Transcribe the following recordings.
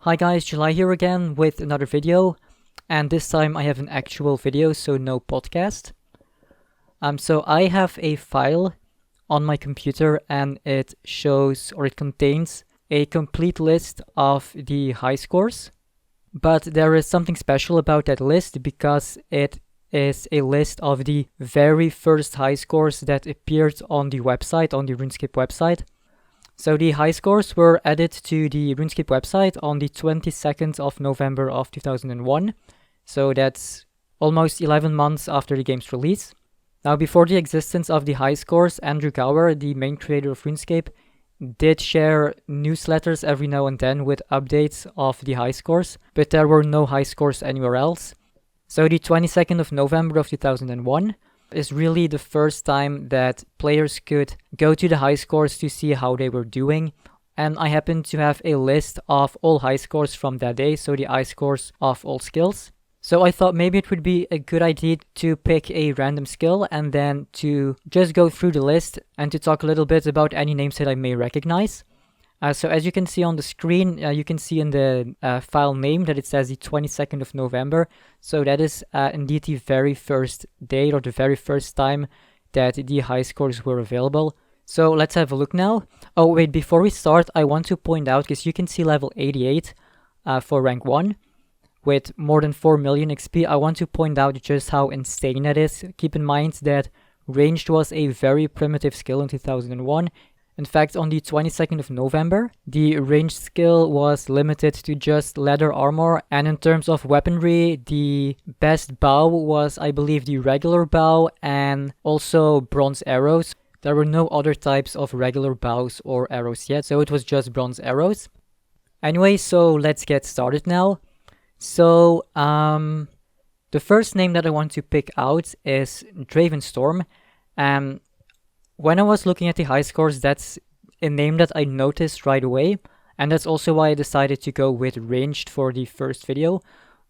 Hi guys, July here again with another video, and this time I have an actual video, so no podcast. So I have a file on my computer and it shows, or it contains, a complete list of the high scores. But there is something special about that list because it is a list of the very first high scores that appeared on the website, on the RuneScape website. So the high scores were added to the RuneScape website on the 22nd of November of 2001. So that's almost 11 months after the game's release. Now, before the existence of the high scores, Andrew Gower, the main creator of RuneScape, did share newsletters every now and then with updates of the high scores, but there were no high scores anywhere else. So the 22nd of November of 2001 is really the first time that players could go to the high scores to see how they were doing. And I happen to have a list of all high scores from that day, so the high scores of all skills. So I thought maybe it would be a good idea to pick a random skill and then to just go through the list and to talk a little bit about any names that I may recognize. So as you can see on the screen, you can see in the file name that it says the 22nd of November. So that is indeed the very first date, or the very first time that the high scores were available. So let's have a look now. Oh wait, before we start, I want to point out, because you can see level 88 for rank 1 with more than 4 million XP. I want to point out just how insane that is. Keep in mind that ranged was a very primitive skill in 2001. In fact, on the 22nd of November, the ranged skill was limited to just leather armor, and in terms of weaponry, the best bow was, I believe, the regular bow and also bronze arrows. There were no other types of regular bows or arrows yet, so it was just bronze arrows. Anyway, so let's get started now. So, the first name that I want to pick out is Draven Storm. When I was looking at the high scores, that's a name that I noticed right away, and that's also why I decided to go with ranged for the first video,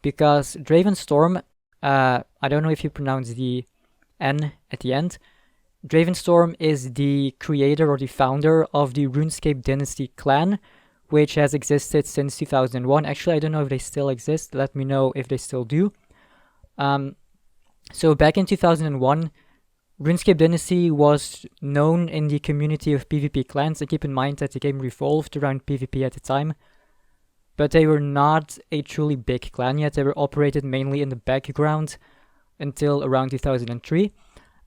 because Draven Storm, I don't know if you pronounce the N at the end. Draven Storm is the creator or the founder of the RuneScape Dynasty clan, which has existed since 2001. Actually, I don't know if they still exist. Let me know if they still do. So back in 2001, RuneScape Dynasty was known in the community of PvP clans, and keep in mind that the game revolved around PvP at the time. But they were not a truly big clan yet. They were operated mainly in the background until around 2003.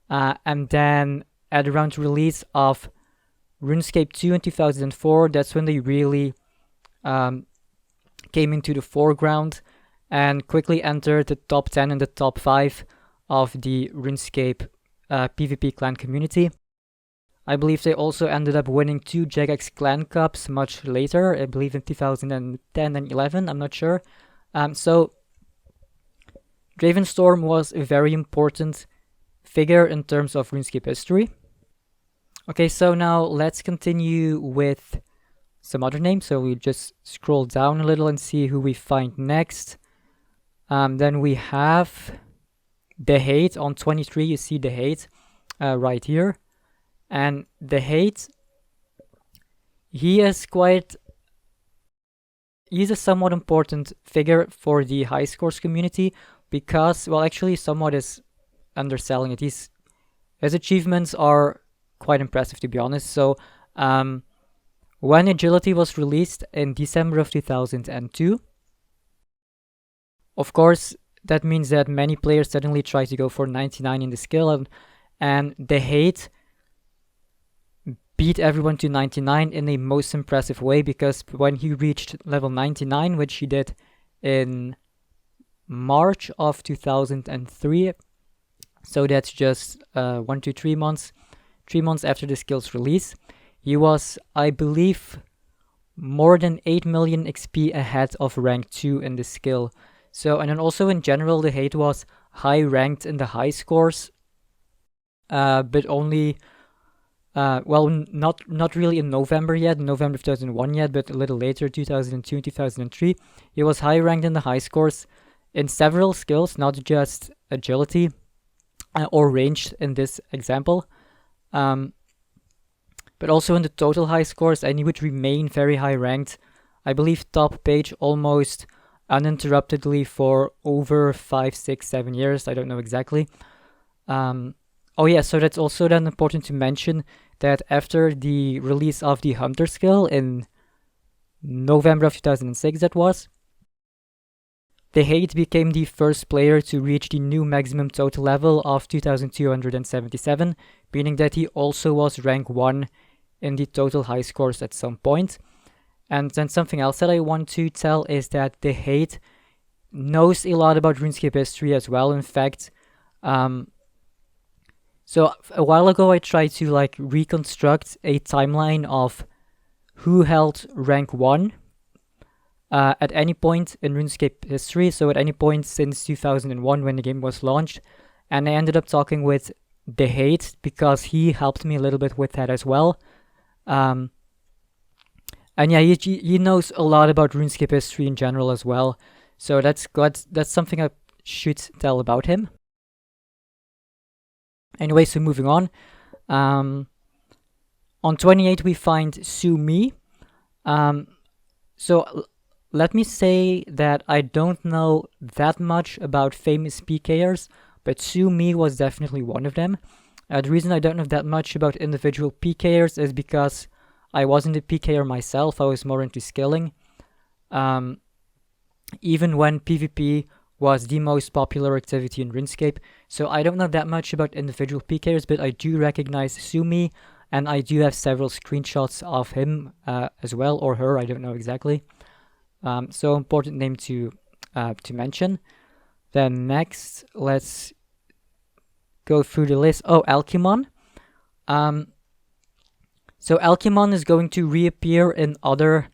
And then at around the release of RuneScape 2 in 2004, that's when they really came into the foreground and quickly entered the top 10 and the top 5 of the RuneScape PvP clan community. I believe they also ended up winning 2 Jagex Clan Cups much later, I believe in 2010 and 11, I'm not sure. So Draven Storm was a very important figure in terms of RuneScape history. Okay, so now let's continue with some other names. So we just scroll down a little and see who we find next. Then we have The Hate on 23. You see The Hate right here. And The Hate, he's a somewhat important figure for the high scores community because, well, actually somewhat is underselling it. His achievements are quite impressive, to be honest. So when Agility was released in December of 2002, of course, that means that many players suddenly try to go for 99 in the skill, and The Hate beat everyone to 99 in a most impressive way, because when he reached level 99, which he did in March of 2003, so that's just 1 to 3 months, 3 months after the skill's release, he was, I believe, more than 8 million XP ahead of rank 2 in the skill. So, and then also in general, The Hate was high ranked in the high scores, but only, well, not really in November yet, November 2001 yet, but a little later, 2002 and 2003. He was high ranked in the high scores in several skills, not just agility or ranged in this example, but also in the total high scores, and he would remain very high ranked I believe, top page almost uninterruptedly for over 5, 6, 7 years. I don't know exactly. Oh yeah, so that's also then important to mention that after the release of the Hunter skill in November of 2006, that was, the Hate became the first player to reach the new maximum total level of 2277, meaning that he also was rank 1 in the total high scores at some point. And then something else that I want to tell is that the Hate knows a lot about RuneScape history as well. In fact, so a while ago I tried to like reconstruct a timeline of who held rank 1 at any point in RuneScape history, so at any point since 2001 when the game was launched, and I ended up talking with the Hate because he helped me a little bit with that as well. And yeah, he knows a lot about RuneScape history in general as well, so that's something I should tell about him. Anyway, so moving on. On 28 we find Sue Mi. So let me say that I don't know that much about famous PKers, but Sue Mi was definitely one of them. The reason I don't know that much about individual PKers is because I wasn't a PKer myself. I was more into skilling. Even when PvP was the most popular activity in RuneScape. So I don't know that much about individual PKers, but I do recognize Sue Mi, and I do have several screenshots of him as well, or her, I don't know exactly. So important name to mention. Then next, let's go through the list. Oh, Alchemon. So Alchemon is going to reappear in other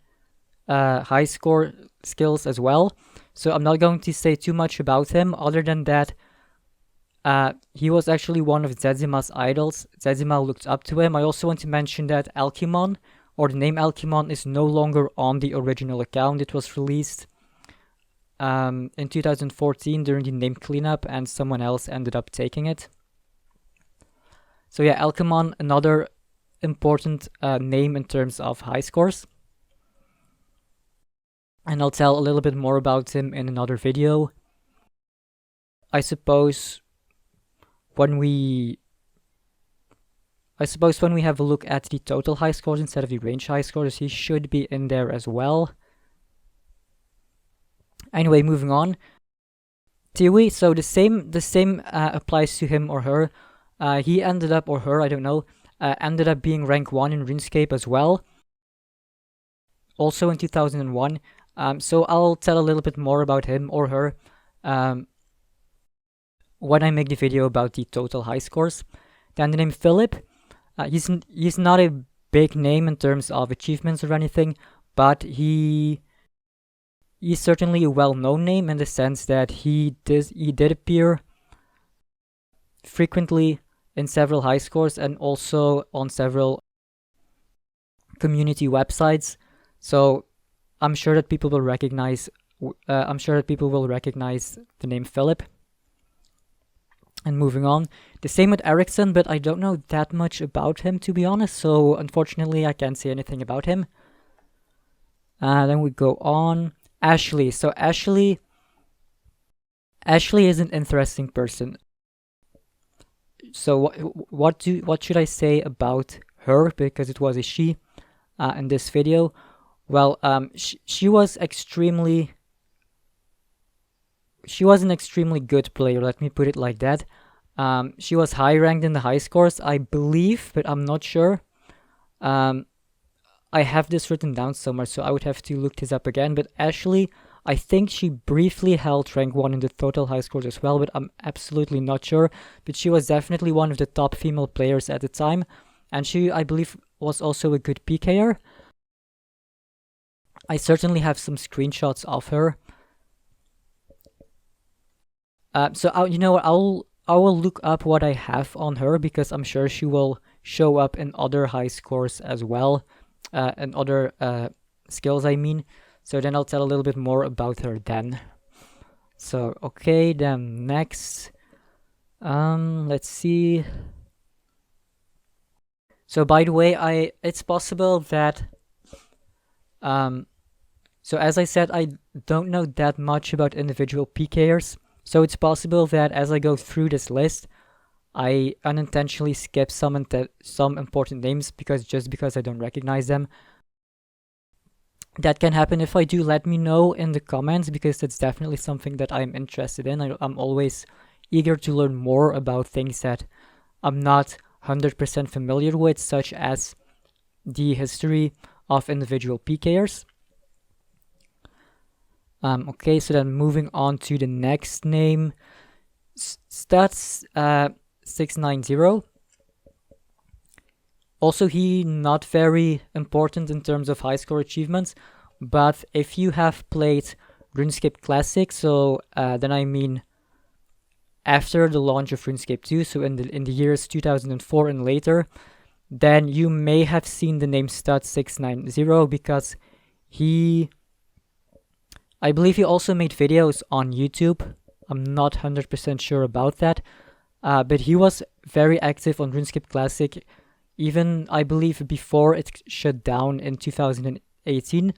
high score skills as well. So I'm not going to say too much about him, other than that he was actually one of Zedzima's idols. Zedzima looked up to him. I also want to mention that Alchemon, or the name Alchemon, is no longer on the original account. It was released in 2014 during the name cleanup, and someone else ended up taking it. So yeah, Alchemon, another important name in terms of high scores. And I'll tell a little bit more about him in another video. I suppose when we have a look at the total high scores instead of the range high scores, he should be in there as well. Anyway, moving on. Tiwi, so the same applies to him or her. He ended up, or her, I don't know, ended up being rank 1 in RuneScape as well. Also in 2001. So I'll tell a little bit more about him or her when I make the video about the total high scores. Then the name Philip. He's not a big name in terms of achievements or anything, but he's certainly a well-known name in the sense that he did appear frequently in several high scores and also on several community websites. So I'm sure that people will recognize the name Philip. And moving on, the same with Ericsson, but I don't know that much about him, to be honest, so unfortunately I can't say anything about him. Then we go on. Ashley. So Ashley is an interesting person. So what should I say about her, because it was a she in this video? Well, she was an extremely good player, let me put it like that. She was high ranked in the high scores, I believe, but I'm not sure. I have this written down somewhere, so I would have to look this up again. But Ashley, I think she briefly held rank 1 in the total high scores as well, but I'm absolutely not sure. But she was definitely one of the top female players at the time, and she, I believe, was also a good PKer. I certainly have some screenshots of her. So I will look up what I have on her, because I'm sure she will show up in other high scores as well, and other skills, I mean. So then I'll tell a little bit more about her then. So okay, then next, let's see. So by the way, it's possible that So as I said, I don't know that much about individual PKers, so it's possible that as I go through this list, I unintentionally skip some important names because I don't recognize them. That can happen. If I do, let me know in the comments, because that's definitely something that I'm interested in. I'm always eager to learn more about things that I'm not 100% familiar with, such as the history of individual PKers. Okay, so then moving on to the next name, Stats 690. Also, he not very important in terms of high score achievements, but if you have played RuneScape Classic, so then I mean after the launch of RuneScape 2, so in the years 2004 and later, then you may have seen the name Stats690, because I believe he also made videos on YouTube. I'm not 100% sure about that, but he was very active on RuneScape Classic, even I believe before it shut down in 2018.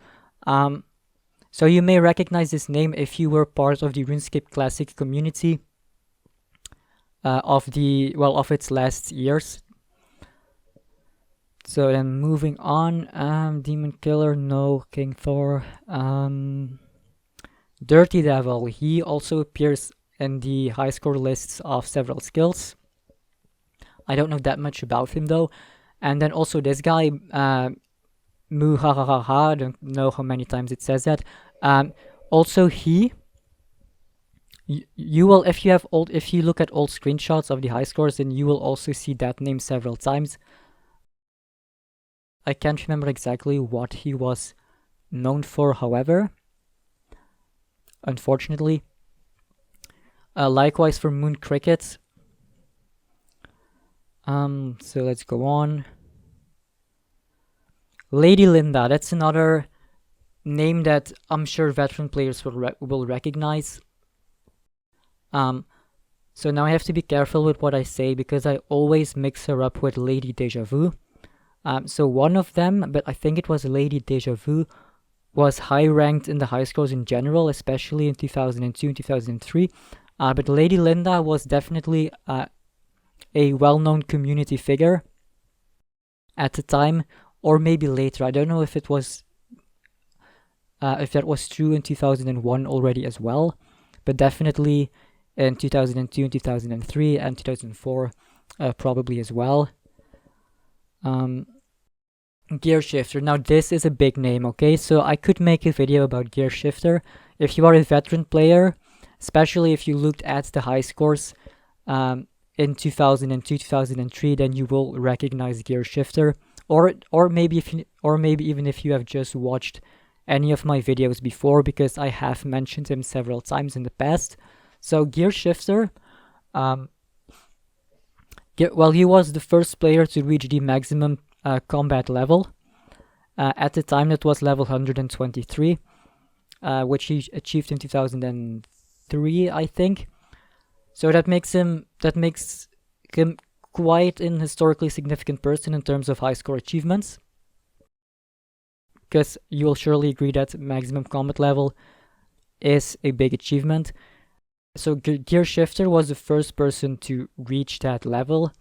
So you may recognize this name if you were part of the RuneScape Classic community of its last years. So then moving on, Demon Killer, no. King Thor, Dirty Devil, he also appears in the high score lists of several skills. I don't know that much about him though. And then also this guy, Muhahaha, I don't know how many times it says that. Also you will, if you look at old screenshots of the high scores, then you will also see that name several times. I can't remember exactly what he was known for, however, unfortunately. Likewise for Moon Cricket. So let's go on. Lady Linda, that's another name that I'm sure veteran players will recognize. So now I have to be careful with what I say, because I always mix her up with Lady Deja Vu. So one of them, but I think it was Lady Deja Vu, was high ranked in the high scores in general, especially in 2002 and 2003. But Lady Linda was definitely a well-known community figure at the time, or maybe later. I don't know if it was if that was true in 2001 already as well, but definitely in 2002 and 2003 and 2004 probably as well. Gearshifter, now this is a big name, okay? So I could make a video about Gearshifter. If you are a veteran player, especially if you looked at the high scores in 2002, 2003, then you will recognize Gearshifter, or maybe even if you have just watched any of my videos before, because I have mentioned him several times in the past. So Gearshifter, he was the first player to reach the maximum combat level. At the time, that was level 123, which he achieved in 2003, I think. So that makes him quite an historically significant person in terms of high score achievements, because you will surely agree that maximum combat level is a big achievement. So Gearshifter was the first person to reach that level.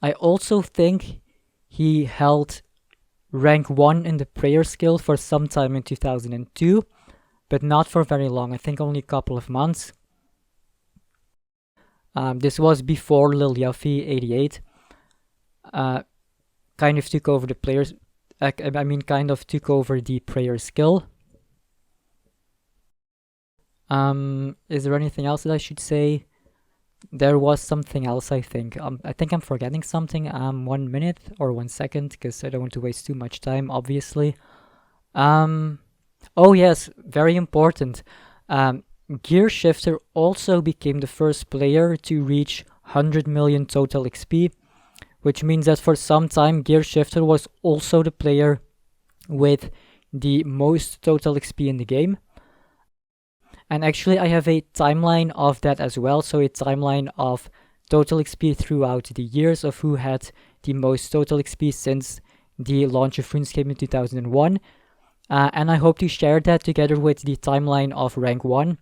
I also think he held rank 1 in the prayer skill for some time in 2002, but not for very long. I think only a couple of months. This was before Lil Yuffie 88 kind of took over the players. Kind of took over the prayer skill. Is there anything else that I should say? There was something else, I think. I think I'm forgetting something. 1 minute or 1 second, because I don't want to waste too much time, obviously. Oh yes, very important. Gearshifter also became the first player to reach 100 million total XP, which means that for some time Gearshifter was also the player with the most total XP in the game. And actually I have a timeline of that as well, so a timeline of total XP throughout the years of who had the most total XP since the launch of RuneScape in 2001, and I hope to share that together with the timeline of rank 1.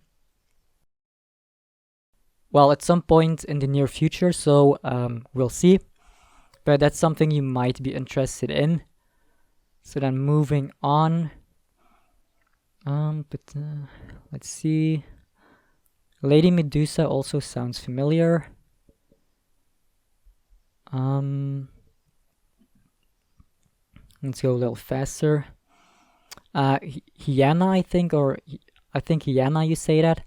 Well, at some point in the near future, so we'll see. But that's something you might be interested in. So then moving on. Let's see. Lady Medusa also sounds familiar. Let's go a little faster. Hyena, I think, or I think Hyena, you say that.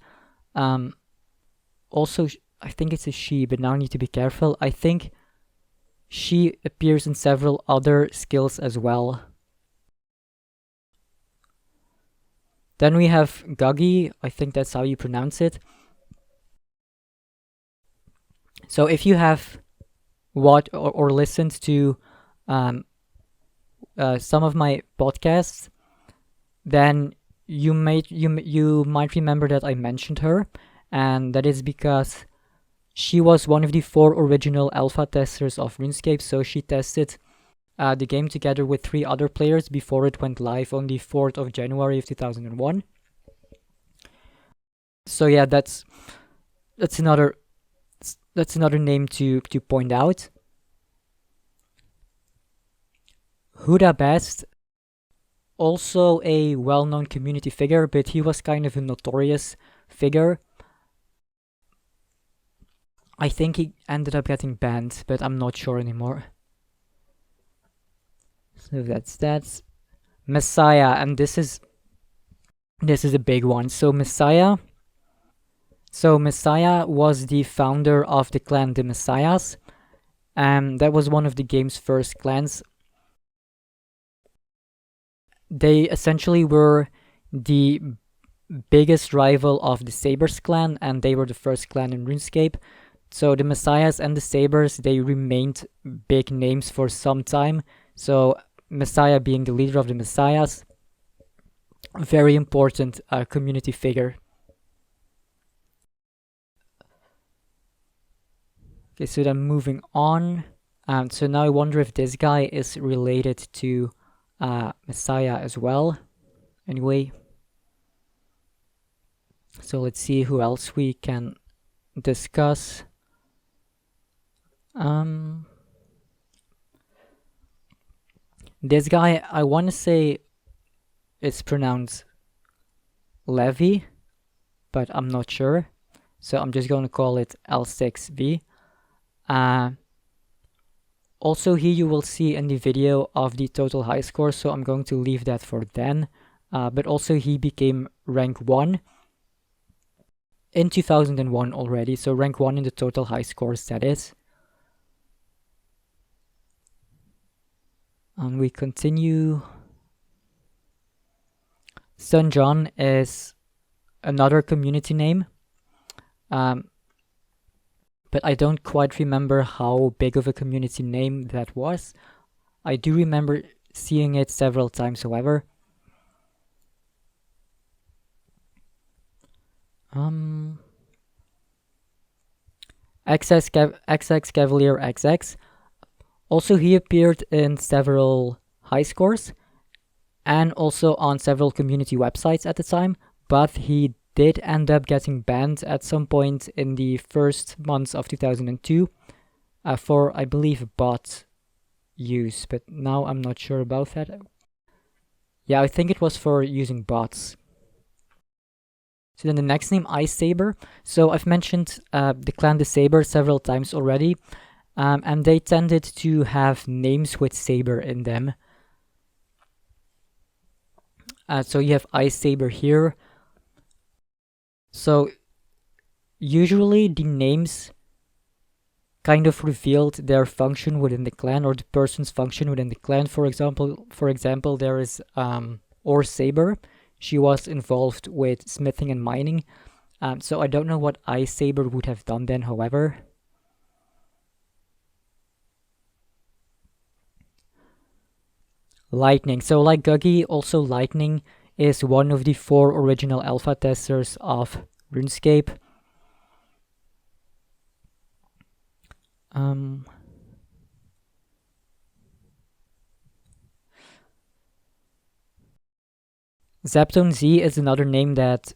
Also, I think it's a she, but now I need to be careful. I think she appears in several other skills as well. Then we have Guggy, I think that's how you pronounce it. So if you have watched or listened to some of my podcasts, then you might remember that I mentioned her, and that is because she was one of the 4 original alpha testers of RuneScape. So she tested the game together with 3 other players before it went live on the 4th of January of 2001. So yeah, that's another name to point out. Huda Best, also a well-known community figure, but he was kind of a notorious figure. I think he ended up getting banned, but I'm not sure anymore. So that's Messiah, and this is a big one. So Messiah was the founder of the clan the Messiahs, and that was one of the game's first clans. They essentially were the biggest rival of the Sabers clan, and they were the first clan in RuneScape. So the Messiahs and the Sabers, they remained big names for some time. So Messiah being the leader of the Messiahs, very important community figure. Okay, so then moving on. So now I wonder if this guy is related to Messiah as well. Anyway, so let's see who else we can discuss. This guy, I want to say it's pronounced Levy, but I'm not sure. So I'm just going to call it L6V. Also, here you will see in the video of the total high score, so I'm going to leave that for then. But also he became rank 1 in 2001 already, so rank 1 in the total high scores, that is. And we continue. Sun John is another community name. But I don't quite remember how big of a community name that was. I do remember seeing it several times, however. XX Cavalier XX. Also, he appeared in several high scores and also on several community websites at the time, but he did end up getting banned at some point in the first months of 2002 for, I believe, bot use, but now I'm not sure about that. Yeah, I think it was for using bots. So then the next name, Ice Saber. So I've mentioned the clan the Saber several times already, and they tended to have names with Saber in them. So you have Ice Saber here. So usually the names kind of revealed their function within the clan, or the person's function within the clan. For example, there is Or Saber. She was involved with smithing and mining. So I don't know what Ice Saber would have done then, however. Lightning. So like Guggy, also Lightning is one of the 4 original alpha testers of RuneScape. Zeptone Z is another name that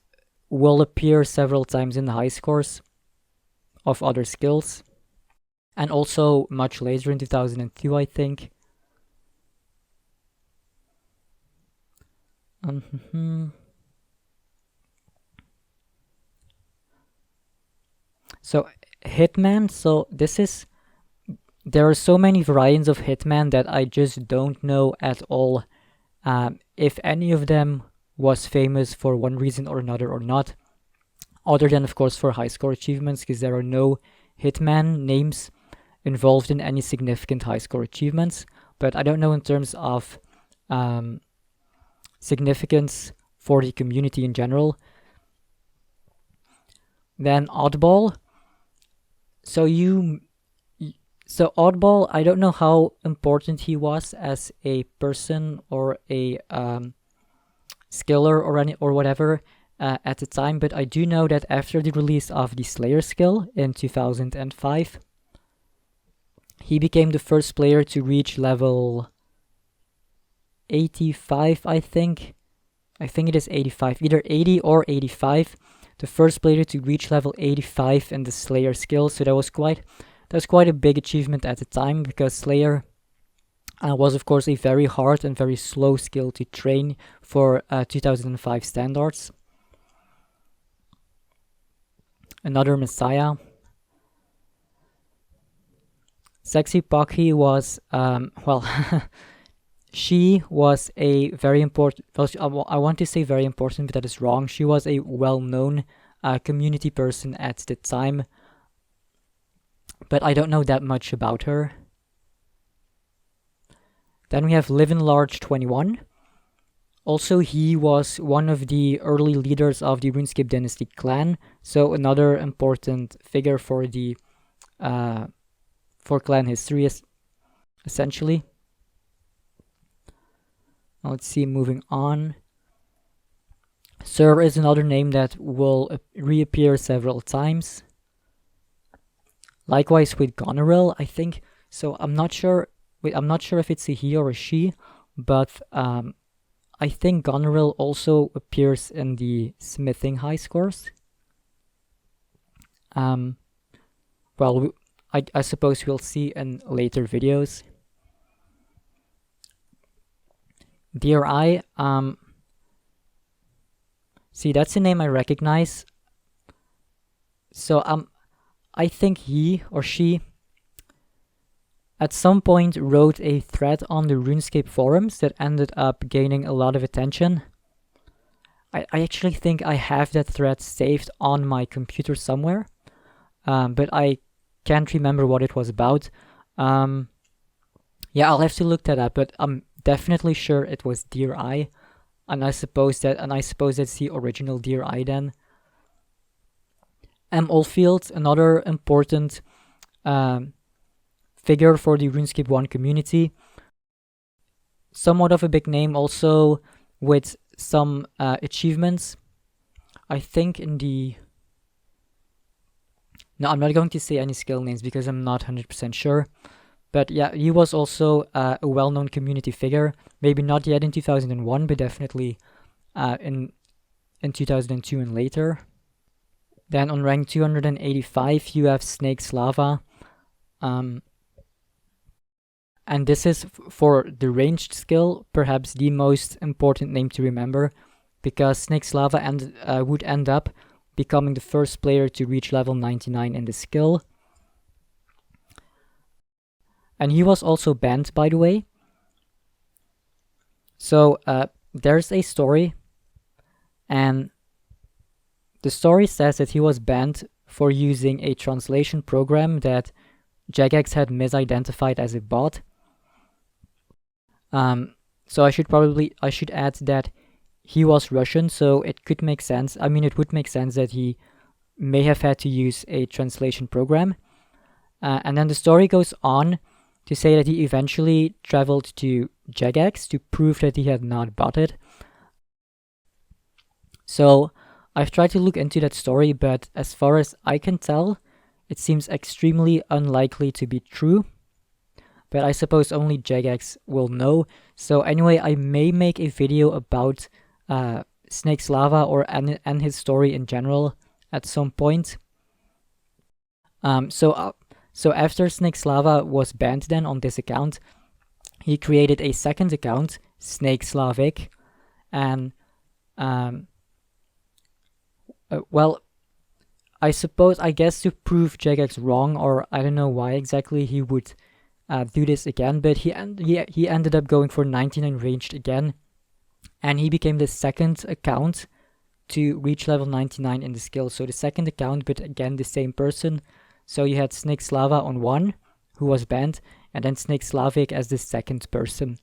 will appear several times in the high scores of other skills, and also much later in 2002, I think. So Hitman, so there are so many variants of Hitman that I just don't know at all if any of them was famous for one reason or another or not, other than of course for high score achievements, because there are no Hitman names involved in any significant high score achievements. But I don't know in terms of significance for the community in general. Then Oddball. So Oddball, I don't know how important he was as a person or a skiller or whatever at the time, but I do know that after the release of the Slayer skill in 2005, he became the first player to reach level 85, I think. I think it is 85, either 80 or 85. The first player to reach level 85 in the Slayer skill, so that was quite a big achievement at the time, because Slayer was of course a very hard and very slow skill to train for 2005 standards. Another Messiah. Sexy Pocky was, well, she was a very important, well, I want to say very important, but that is wrong. She was a well-known community person at the time, but I don't know that much about her. Then we have Livin Large 21. Also, he was one of the early leaders of the RuneScape Dynasty clan, so another important figure for the for clan history, essentially. Now let's see, moving on. Sir is another name that will reappear several times. Likewise with Goneril, I think. So I'm not sure if it's a he or a she, but I think Goneril also appears in the smithing high scores. Well, I suppose we'll see in later videos. Dear Eye, see, that's a name I recognize. So I think he or she at some point wrote a thread on the RuneScape forums that ended up gaining a lot of attention. I actually think I have that thread saved on my computer somewhere, but I can't remember what it was about. Yeah, I'll have to look that up, but I'm definitely sure it was Dear Eye, and I suppose that's the original Dear Eye then. M. Oldfield, another important figure for the RuneScape 1 community. Somewhat of a big name also, with some achievements. I think in the... No, I'm not going to say any skill names because I'm not 100% sure. But yeah, he was also a well-known community figure. Maybe not yet in 2001, but definitely in 2002 and later. Then on rank 285, you have Snake's Lava. And this is, for the ranged skill, perhaps the most important name to remember, because Snake's Lava would end up becoming the first player to reach level 99 in the skill. And he was also banned, by the way. So there's a story, and the story says that he was banned for using a translation program that Jagex had misidentified as a bot. So I should add that he was Russian, so it could make sense. I mean, it would make sense that he may have had to use a translation program. And then the story goes on to say that he eventually traveled to Jagex to prove that he had not botted. So I've tried to look into that story, but as far as I can tell, it seems extremely unlikely to be true. But I suppose only Jagex will know. So anyway, I may make a video about Snake's Lava and his story in general at some point. So after Snake's Lava was banned then on this account, he created a second account, Snake Slavic, and well, I guess to prove Jagex wrong, or I don't know why exactly he would do this again, but he ended up going for 99 ranged again, and he became the second account to reach level 99 in the skill. So the second account, but again the same person. So you had Snake Slava on one, who was banned, and then Snake Slavic as the second person.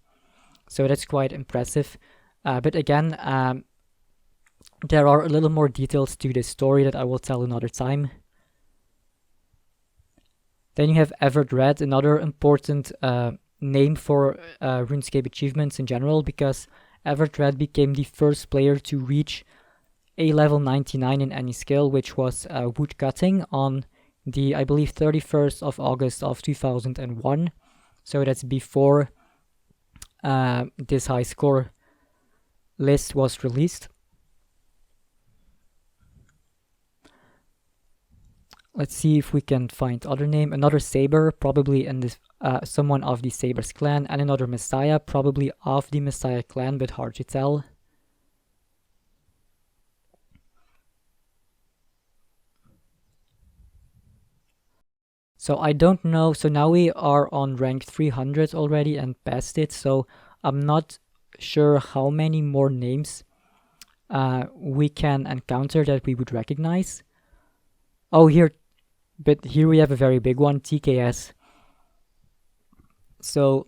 So that's quite impressive. But again, there are a little more details to this story that I will tell another time. Then you have Everdred, another important name for RuneScape achievements in general, because Everdred became the first player to reach a level 99 in any skill, which was woodcutting on the, I believe, 31st of August of 2001. So that's before this high score list was released. Let's see if we can find other name. Another Saber, probably in this someone of the Saber's clan, and another Messiah, probably of the Messiah clan, but hard to tell. So I don't know. So now we are on rank 300 already and past it. So I'm not sure how many more names we can encounter that we would recognize. Oh, but here we have a very big one, TKS. So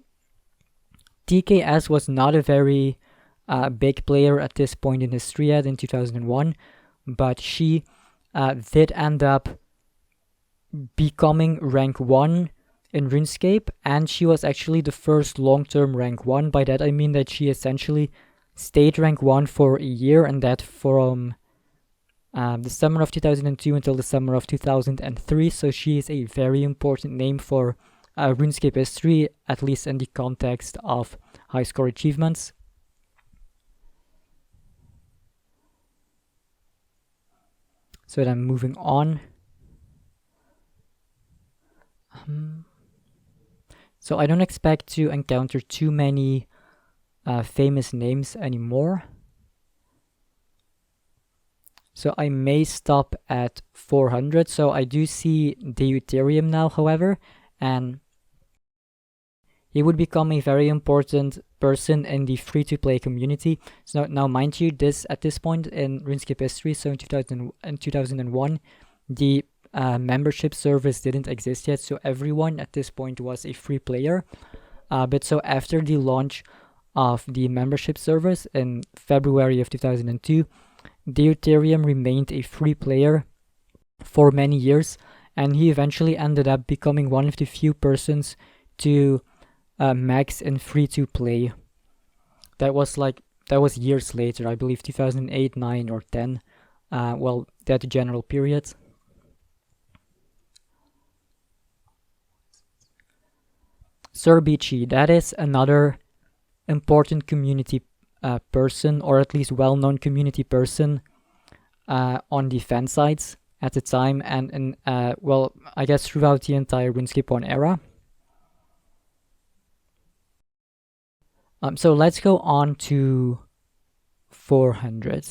TKS was not a very big player at this point in history yet in 2001, but she did end up becoming rank 1 in RuneScape, and she was actually the first long-term rank 1. By that I mean that she essentially stayed rank 1 for a year, and that from the summer of 2002 until the summer of 2003, so she is a very important name for RuneScape history, at least in the context of high score achievements. So then moving on. So I don't expect to encounter too many famous names anymore. So I may stop at 400. So I do see Deuterium now, however, and he would become a very important person in the free-to-play community. So now, mind you, at this point in RuneScape history, so in 2001, the membership service didn't exist yet, so everyone at this point was a free player. But so after the launch of the membership service in February of 2002, Deuterium remained a free player for many years, and he eventually ended up becoming one of the few persons to max in free-to-play. That was years later, I believe 2008, 9, or 10. Well, that general period. Surbici, that is another important community person, or at least well-known community person on the fan sites at the time, and well, I guess throughout the entire RuneScape 1 era. So let's go on to 400.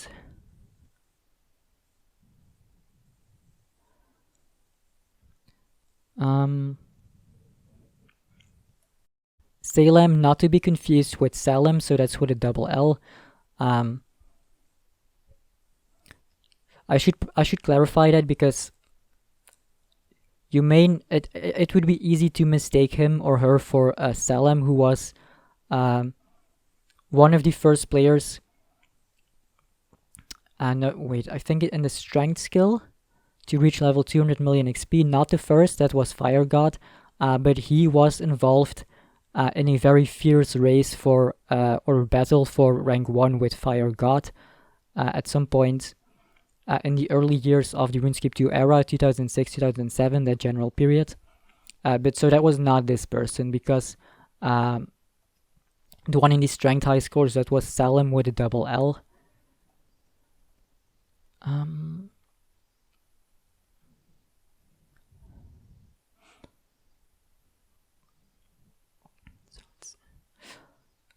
Salem, not to be confused with Salem, so that's with a double L. I should clarify that, because it would be easy to mistake him or her for Salem, who was one of the first players. No, wait, I think in the strength skill to reach level 200 million XP. Not the first, that was Fire God, but he was involved in a very fierce race for or battle for rank 1 with Fire God at some point in the early years of the RuneScape 2 era, 2006-2007, that general period. But so that was not this person, because the one in the strength high scores, that was Salem with a double L. Um,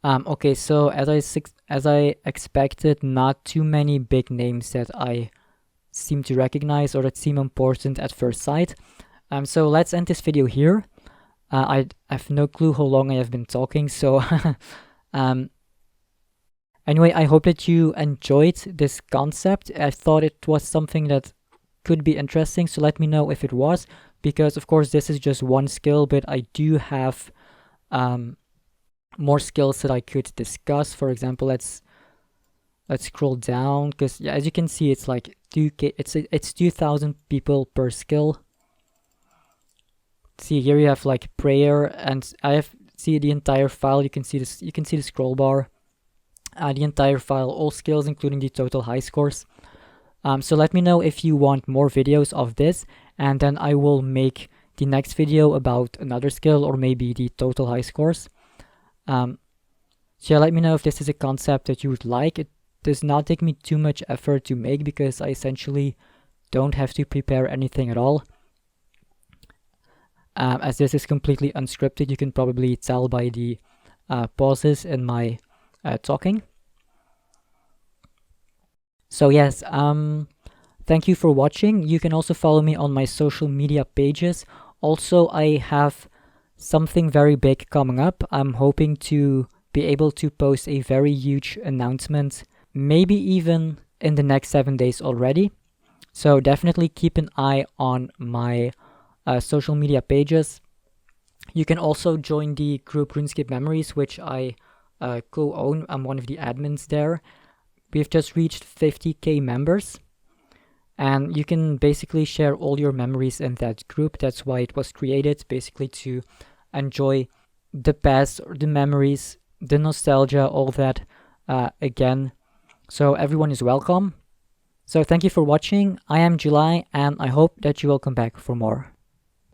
okay, so as I expected, not too many big names that I seem to recognize or that seem important at first sight. So let's end this video here. I have no clue how long I have been talking, so anyway, I hope that you enjoyed this concept. I thought it was something that could be interesting, so let me know if it was, because of course this is just one skill, but I do have more skills that I could discuss. For example, let's scroll down, because yeah, as you can see, it's like 2k, it's 2,000 people per skill. See, here you have like prayer, and see the entire file. You can see this, you can see the scroll bar, the entire file, all skills including the total high scores. So let me know if you want more videos of this, and then I will make the next video about another skill or maybe the total high scores. So yeah, let me know if this is a concept that you would like. It does not take me too much effort to make because I essentially don't have to prepare anything at all. As this is completely unscripted, you can probably tell by the pauses in my talking. So yes, thank you for watching. You can also follow me on my social media pages. Also, I have something very big coming up. I'm hoping to be able to post a very huge announcement, maybe even in the next 7 days already. So definitely keep an eye on my social media pages. You can also join the group RuneScape Memories, which I co-own. I'm one of the admins there. We've just reached 50k members, and you can basically share all your memories in that group. That's why it was created, basically to enjoy the past, or the memories, the nostalgia, all that again. So everyone is welcome. So thank you for watching. I am July, and I hope that you will come back for more.